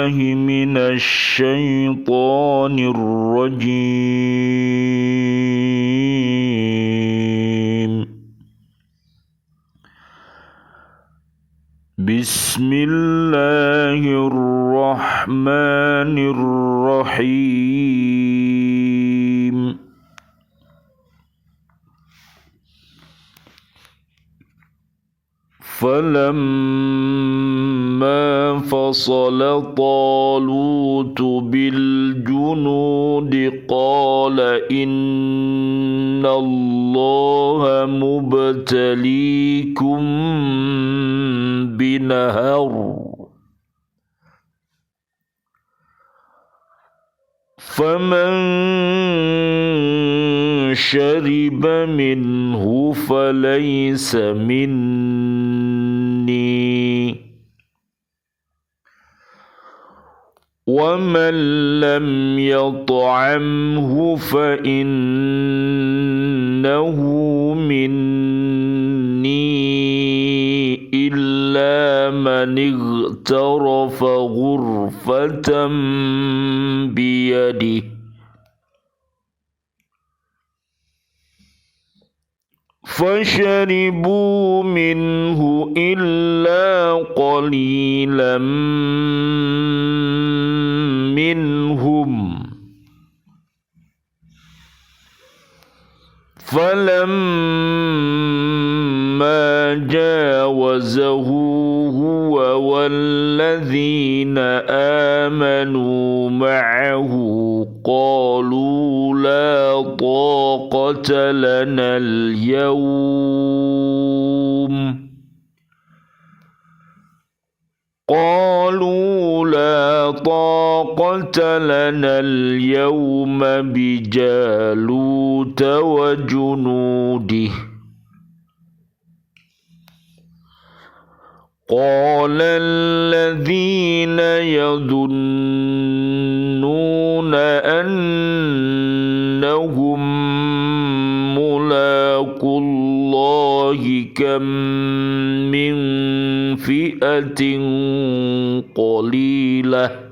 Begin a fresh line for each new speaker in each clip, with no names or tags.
بالله من الشيطان الرجيم. بسم الله الرحمن الرحيم. فلما فصل طالوت بالجنود قال إن الله مبتليكم بنهر فمن شرب منه فليس مني ومن لم يطعمه فإنه مني إلا من اغترف غرفة بيده فشربوا منه إلا قليلا منهم فلما جاوزه هو والذين آمنوا معه قالوا لا طاقة لنا اليوم بجالوت وجنوده قال الذين يظنون أنهم ملاقو الله كم من فئة قليلة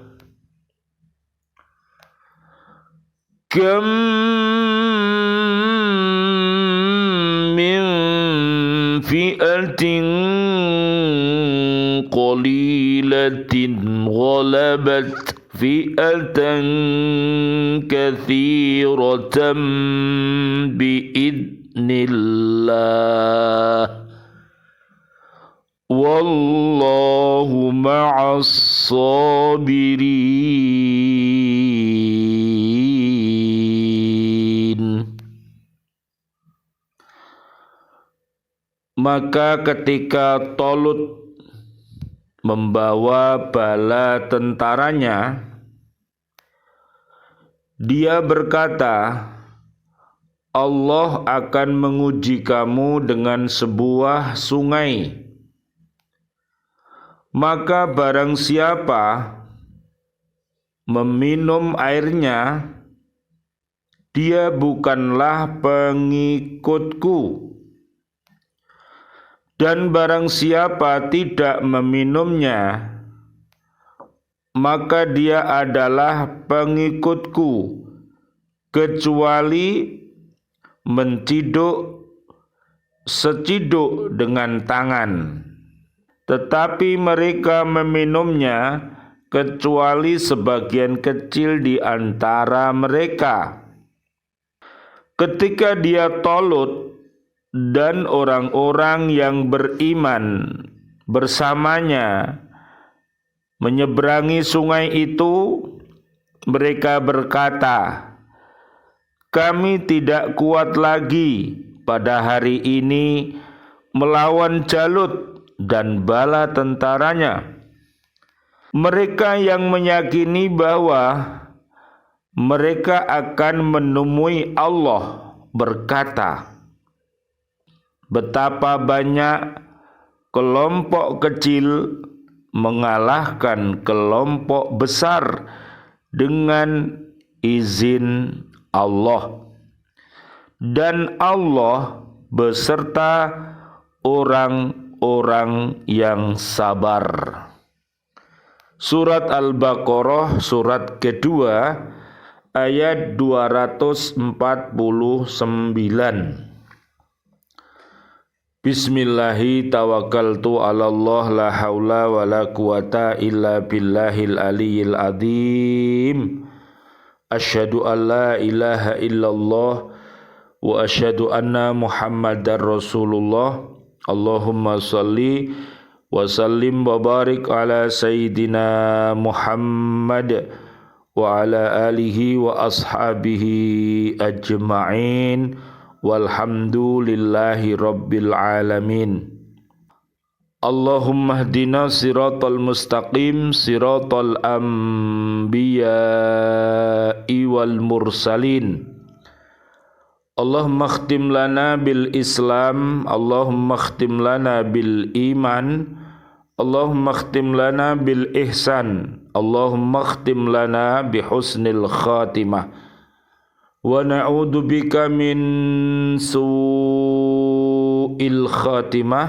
غلبت فئة كثيرة بإذن الله والله مع الصابرين. Maka ketika Talut membawa bala tentaranya, dia berkata, Allah akan menguji kamu dengan sebuah sungai. Maka barang siapa meminum airnya, dia bukanlah pengikutku. Dan barang siapa tidak meminumnya, maka dia adalah pengikutku, kecuali menciduk seciduk dengan tangan. Tetapi mereka meminumnya, kecuali sebagian kecil di antara mereka. Ketika dia Talut dan orang-orang yang beriman bersamanya menyeberangi sungai itu, mereka berkata, kami tidak kuat lagi pada hari ini melawan Jalut dan bala tentaranya. Mereka yang meyakini bahwa mereka akan menemui Allah berkata, betapa banyak kelompok kecil mengalahkan kelompok besar dengan izin Allah, dan Allah beserta orang-orang yang sabar. Surat Al-Baqarah surat kedua ayat 249. Bismillahi tawakkaltu ala Allah la haula wa la quwata illa billahil aliyyil azim. Asyhadu an la ilaha illallah wa asyhadu anna Muhammadar Rasulullah. Allahumma salli wa sallim wa barik ala sayyidina Muhammad wa ala alihi wa ashabihi ajma'in. Walhamdulillahi rabbil alamin. Allahumma hdina siratal mustaqim siratal anbiya'i wal mursalin. Allahumma khtim lana bil Islam, Allahumma khtim lana bil iman, Allahumma khtim lana bil ihsan, Allahumma khtim lana bi husnil khatimah. Wa na'udzu bika min su'il khatimah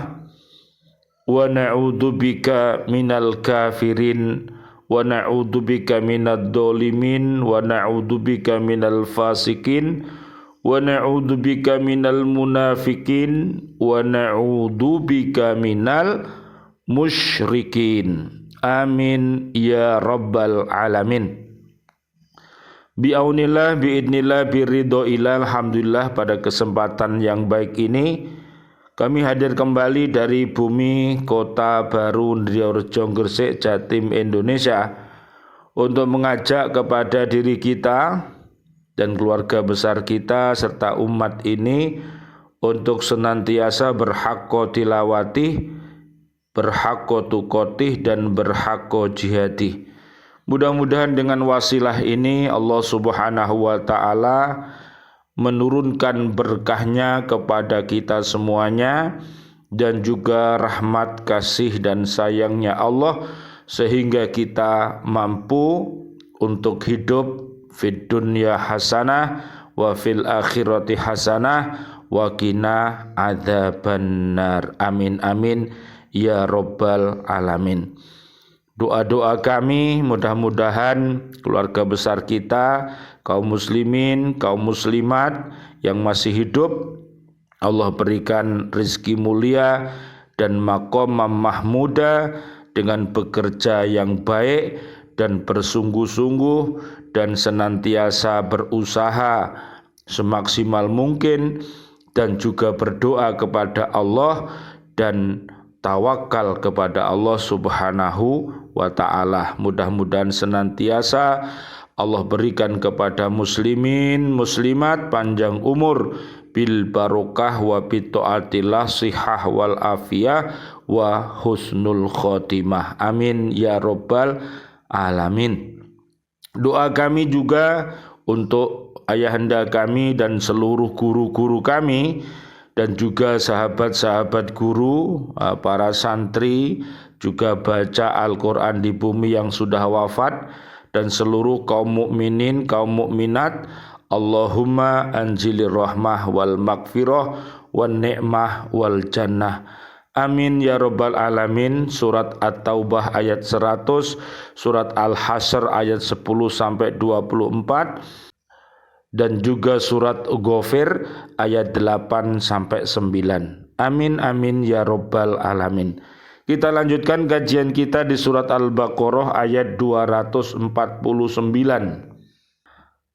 wa na'udzu bika minal kafirin wa na'udzu bika minad dzalimin wa na'udzu bika minal fasikin wa na'udzu bika minal munafikin wa na'udzu bika minal musyrikin. Amin ya rabbal alamin. Bi'aunillah, bi'idnillah, biridhoillah. Alhamdulillah, pada kesempatan yang baik ini kami hadir kembali dari bumi kota baru Ndriyorejo Gresik, Jatim, Indonesia, untuk mengajak kepada diri kita dan keluarga besar kita serta umat ini untuk senantiasa berhaqqa tilawati, berhaqqa tuqatih, dan berhaqqa jihadih. Mudah-mudahan dengan wasilah ini Allah Subhanahu wa ta'ala menurunkan berkahnya kepada kita semuanya dan juga rahmat, kasih, dan sayangnya Allah sehingga kita mampu untuk hidup fid dunya hasanah wa fil akhirati hasanah wa qina adzabannar. Amin amin ya rabbal alamin. Doa-doa kami mudah-mudahan keluarga besar kita, kaum muslimin, kaum muslimat yang masih hidup, Allah berikan rezeki mulia dan maqam mahmuda dengan bekerja yang baik dan bersungguh-sungguh dan senantiasa berusaha semaksimal mungkin dan juga berdoa kepada Allah dan tawakal kepada Allah Subhanahu wa ta'ala. Mudah-mudahan senantiasa Allah berikan kepada muslimin, muslimat panjang umur bil barokah wa bitaatillah sihah wal afiyah wa husnul khotimah. Amin ya rabbal alamin. Doa kami juga untuk ayahanda kami dan seluruh guru-guru kami dan juga sahabat-sahabat guru, para santri, juga baca Al-Quran di bumi yang sudah wafat, dan seluruh kaum mukminin, kaum mukminat. Allahumma anzilir rahmah wal maghfirah wan ni'mah wal jannah. Amin ya rabbal alamin. Surat At-Taubah ayat 100, surat Al-Hasyr ayat 10-24, dan juga surat Ghafir ayat 8-9. Amin amin ya rabbal alamin. Kita lanjutkan kajian kita di surat Al-Baqarah ayat 249.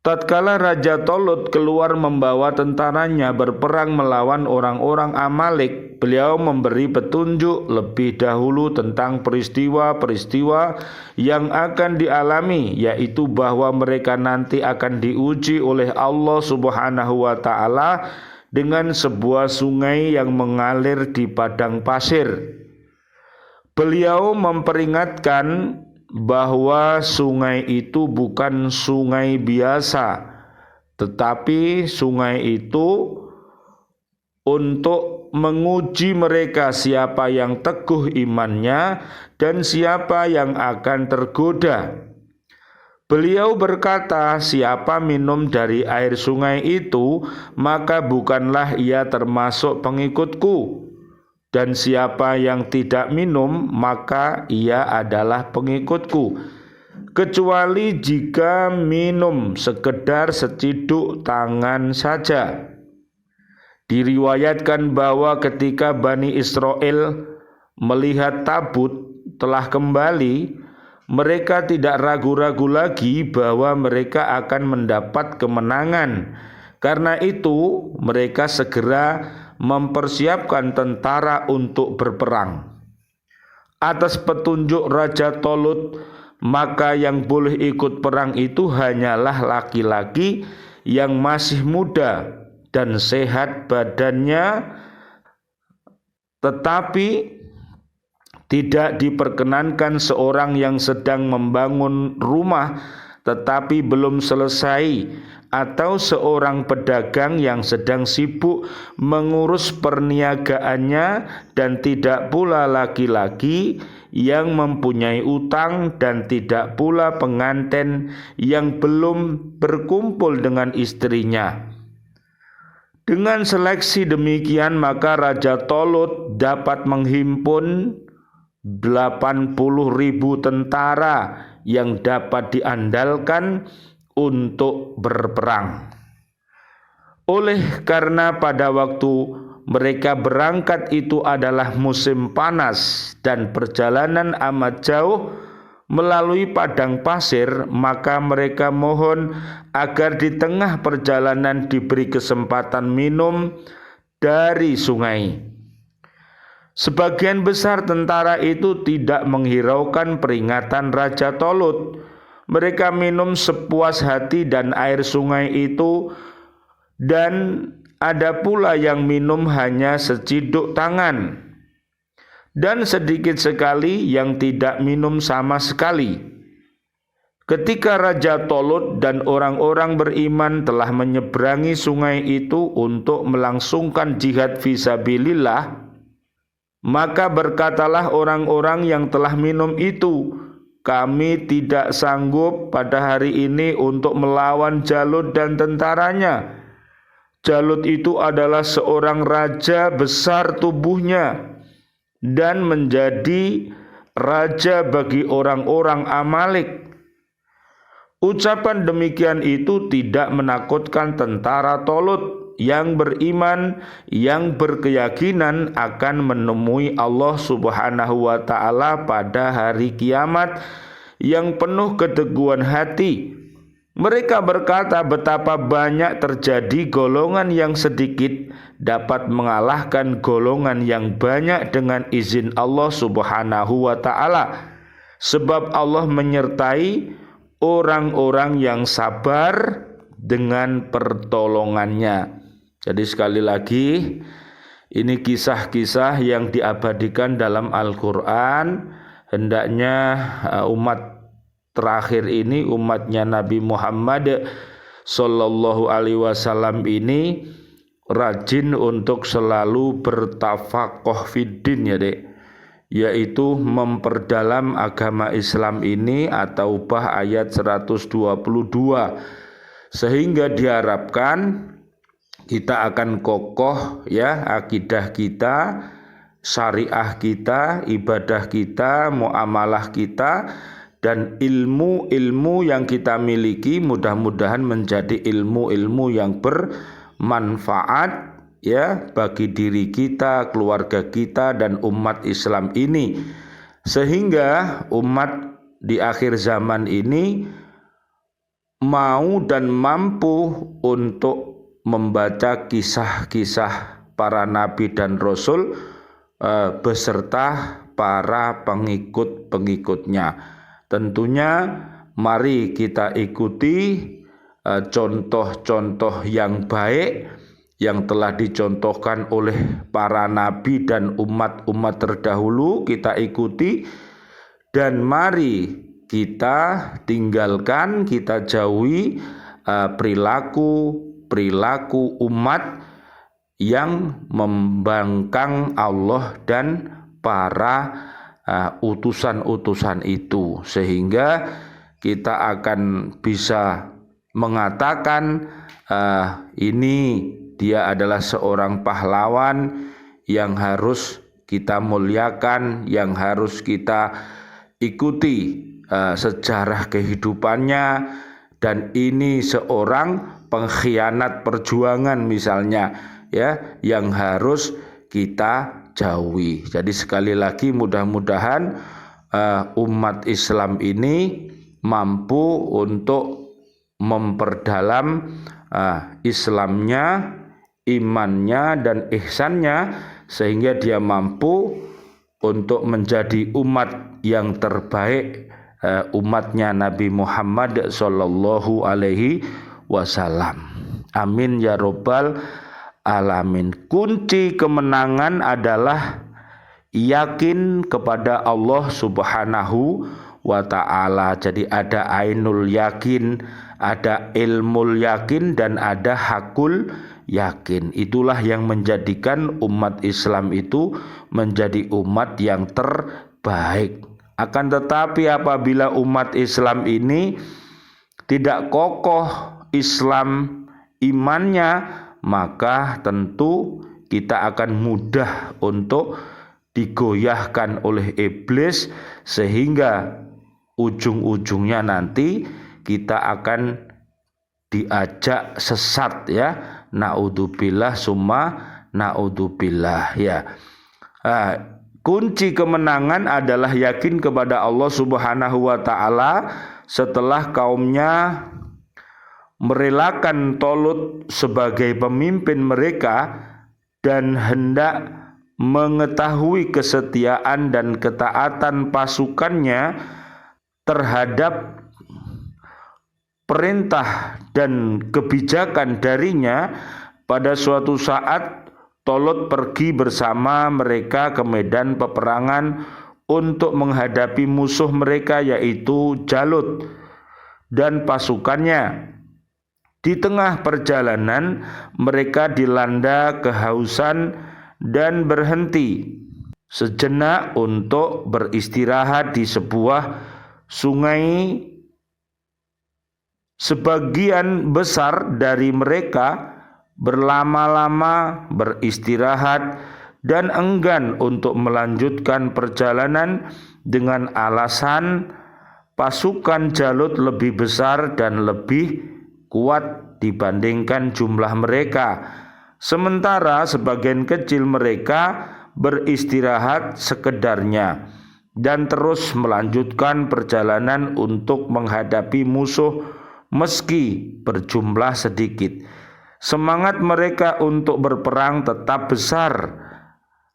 Tatkala Raja Tolut keluar membawa tentaranya berperang melawan orang-orang Amalek, beliau memberi petunjuk lebih dahulu tentang peristiwa-peristiwa yang akan dialami, yaitu bahwa mereka nanti akan diuji oleh Allah Subhanahu wa ta'ala dengan sebuah sungai yang mengalir di padang pasir. Beliau memperingatkan bahwa sungai itu bukan sungai biasa, tetapi sungai itu untuk menguji mereka siapa yang teguh imannya dan siapa yang akan tergoda. Beliau berkata, siapa minum dari air sungai itu, maka bukanlah ia termasuk pengikutku. dan siapa yang tidak minum maka ia adalah pengikutku, kecuali jika minum sekedar seciduk tangan saja. Diriwayatkan bahwa ketika Bani Israel melihat tabut telah kembali, mereka tidak ragu-ragu lagi bahwa mereka akan mendapat kemenangan. Karena itu mereka segera mempersiapkan tentara untuk berperang. Atas petunjuk Raja Tolut, maka yang boleh ikut perang itu hanyalah laki-laki yang masih muda dan sehat badannya, tetapi tidak diperkenankan seorang yang sedang membangun rumah tetapi belum selesai, atau seorang pedagang yang sedang sibuk mengurus perniagaannya, dan tidak pula laki-laki yang mempunyai utang, dan tidak pula pengantin yang belum berkumpul dengan istrinya. Dengan seleksi demikian maka Raja Tolut dapat menghimpun 80.000 tentara yang dapat diandalkan untuk berperang. Oleh karena pada waktu mereka berangkat itu adalah musim panas dan perjalanan amat jauh melalui padang pasir, maka mereka mohon agar di tengah perjalanan diberi kesempatan minum dari sungai. Sebagian besar tentara itu tidak menghiraukan peringatan Raja Tolut. Mereka minum sepuas hati dan air sungai itu, dan ada pula yang minum hanya seciduk tangan, dan sedikit sekali yang tidak minum sama sekali. Ketika Raja Tolut dan orang-orang beriman telah menyeberangi sungai itu untuk melangsungkan jihad fisabilillah, maka berkatalah orang-orang yang telah minum itu, "Kami tidak sanggup pada hari ini untuk melawan Jalut dan tentaranya. Jalut itu adalah seorang raja besar tubuhnya dan menjadi raja bagi orang-orang Amalek." Ucapan demikian itu tidak menakutkan tentara Tolut yang beriman, yang berkeyakinan akan menemui Allah Subhanahu wa ta'ala pada hari kiamat, yang penuh keteguhan hati. Mereka berkata, betapa banyak terjadi golongan yang sedikit dapat mengalahkan golongan yang banyak dengan izin Allah Subhanahu wa ta'ala, sebab Allah menyertai orang-orang yang sabar dengan pertolongannya. Jadi sekali lagi, ini kisah-kisah yang diabadikan dalam Al-Quran. Hendaknya umat terakhir ini, umatnya Nabi Muhammad Sallallahu Alaihi Wasallam ini rajin untuk selalu bertafaqoh fiddin, ya dek, yaitu memperdalam agama Islam ini, atau Taubah ayat 122, sehingga diharapkan kita akan kokoh, ya, akidah kita, syariah kita, ibadah kita, muamalah kita, dan ilmu-ilmu yang kita miliki mudah-mudahan menjadi ilmu-ilmu yang bermanfaat, ya, bagi diri kita, keluarga kita, dan umat Islam ini, sehingga umat di akhir zaman ini mau dan mampu untuk membaca kisah-kisah para nabi dan rasul beserta para pengikut-pengikutnya. Tentunya mari kita ikuti contoh-contoh yang baik yang telah dicontohkan oleh para nabi dan umat-umat terdahulu. Kita ikuti, dan mari kita tinggalkan, kita jauhi perilaku umat yang membangkang Allah dan para utusan-utusan itu, sehingga kita akan bisa mengatakan ini dia adalah seorang pahlawan yang harus kita muliakan, yang harus kita ikuti sejarah kehidupannya, dan ini seorang pengkhianat perjuangan misalnya, ya, yang harus kita jauhi. Jadi sekali lagi mudah-mudahan umat Islam ini mampu untuk memperdalam Islamnya, imannya dan ihsannya, sehingga dia mampu untuk menjadi umat yang terbaik, umatnya Nabi Muhammad sallallahu alaihi wasallam. Amin ya robbal alamin. Kunci kemenangan adalah yakin kepada Allah Subhanahu wa ta'ala. Jadi ada ainul yakin, ada ilmul yakin, dan ada hakul yakin. Itulah yang menjadikan umat Islam itu menjadi umat yang terbaik. Akan tetapi apabila umat Islam ini tidak kokoh Islam imannya, maka tentu kita akan mudah untuk digoyahkan oleh iblis, sehingga ujung-ujungnya nanti kita akan diajak sesat, ya. Naudzubillah summa naudzubillah, ya. Kunci kemenangan adalah yakin kepada Allah Subhanahu wa ta'ala setelah kaumnya merelakan Tolut sebagai pemimpin mereka dan hendak mengetahui kesetiaan dan ketaatan pasukannya terhadap perintah dan kebijakan darinya. Pada suatu saat Tolut pergi bersama mereka ke medan peperangan untuk menghadapi musuh mereka, yaitu Jalut dan pasukannya. Di tengah perjalanan mereka dilanda kehausan dan berhenti sejenak untuk beristirahat di sebuah sungai. Sebagian besar dari mereka berlama-lama beristirahat dan enggan untuk melanjutkan perjalanan dengan alasan pasukan Jalut lebih besar dan lebih kuat dibandingkan jumlah mereka. Sementara sebagian kecil mereka beristirahat sekedarnya dan terus melanjutkan perjalanan untuk menghadapi musuh meski berjumlah sedikit. Semangat mereka untuk berperang tetap besar.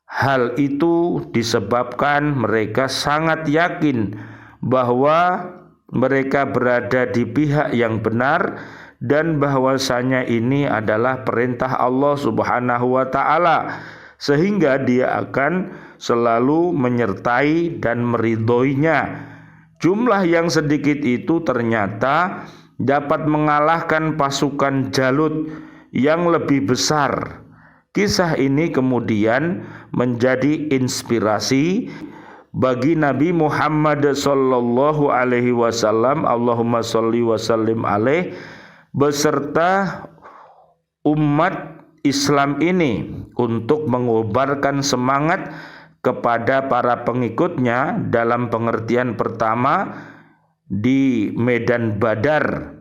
Hal itu disebabkan mereka sangat yakin bahwa mereka berada di pihak yang benar dan bahwasanya ini adalah perintah Allah Subhanahu wa ta'ala, sehingga dia akan selalu menyertai dan meridhoinya. Jumlah yang sedikit itu ternyata dapat mengalahkan pasukan Jalut yang lebih besar. Kisah ini kemudian menjadi inspirasi bagi Nabi Muhammad sallallahu alaihi wasallam, Allahumma sholli wa sallim alaih, beserta umat Islam ini untuk mengobarkan semangat kepada para pengikutnya dalam pengertian pertama di medan Badar.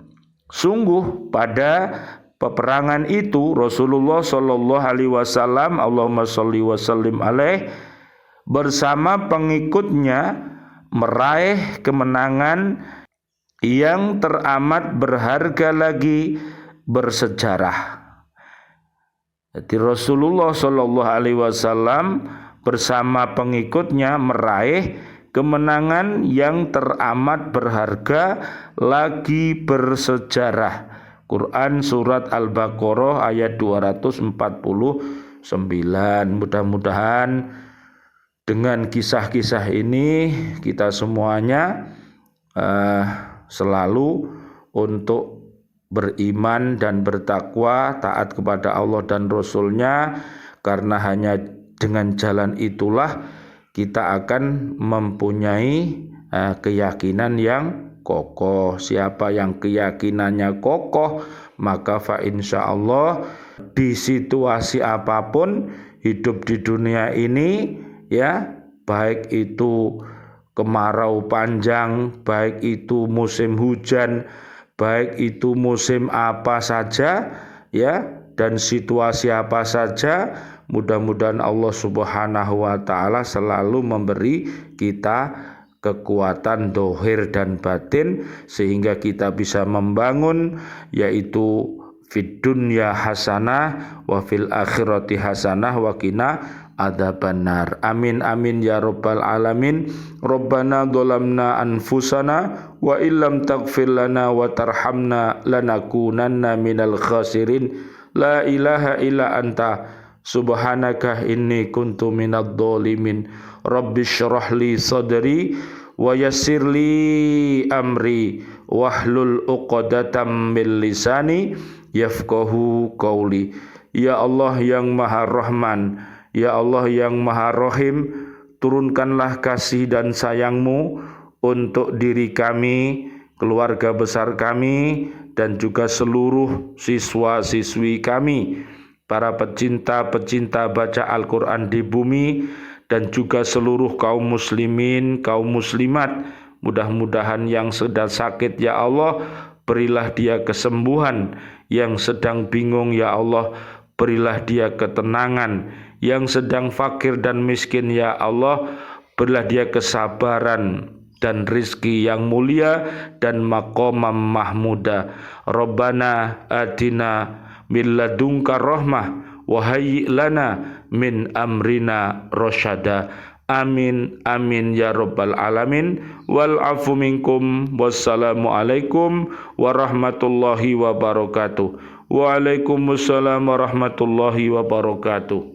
Sungguh pada peperangan itu Rasulullah sallallahu alaihi wasallam, Allahumma sholli wa sallim alaih, bersama pengikutnya meraih kemenangan yang teramat berharga lagi bersejarah. Jadi Rasulullah sallallahu alaihi wasallam bersama pengikutnya meraih kemenangan yang teramat berharga lagi bersejarah. Quran surat Al-Baqarah ayat 249. Mudah-mudahan dengan kisah-kisah ini kita semuanya selalu untuk beriman dan bertakwa, taat kepada Allah dan Rasul-Nya, karena hanya dengan jalan itulah kita akan mempunyai keyakinan yang kokoh. Siapa yang keyakinannya kokoh, maka fa insyaallah di situasi apapun hidup di dunia ini, ya, baik itu kemarau panjang, baik itu musim hujan, baik itu musim apa saja, ya, dan situasi apa saja. Mudah-mudahan Allah Subhanahu wa Ta'ala selalu memberi kita kekuatan dohir dan batin sehingga kita bisa membangun, yaitu fid dunya hasanah wa fil akhirati hasanah wa qina adzabannar. Amin amin ya rabbal alamin. Rabbana dzalamna anfusana wa illam taghfir lana wa tarhamna lanakunanna minal khasirin. La ilaha illa anta subhanaka inni kuntu minadh dhalimin. Rabbishrah li sadri wa yassir li amri wahlul 'uqdatam min lisani yafqahu qauli. Ya Allah yang Maha Rahman, ya Allah yang Maha Rahim, turunkanlah kasih dan sayang-Mu untuk diri kami, keluarga besar kami, dan juga seluruh siswa-siswi kami, para pecinta-pecinta baca Al-Quran di bumi, dan juga seluruh kaum muslimin, kaum muslimat. Mudah-mudahan yang sedang sakit, ya Allah, berilah dia kesembuhan. Yang sedang bingung, ya Allah, berilah dia ketenangan. Yang sedang fakir dan miskin, ya Allah, berilah dia kesabaran dan rizki yang mulia dan maqamam mahmuda. Rabbana atina min ladunka rahmah wa hayyi' lana min amrina rasyada. Amin amin ya rabbal alamin. Wal afu minkum. Wassalamu alaikum warahmatullahi wabarakatuh. Waalaikumsalam warahmatullahi wabarakatuh.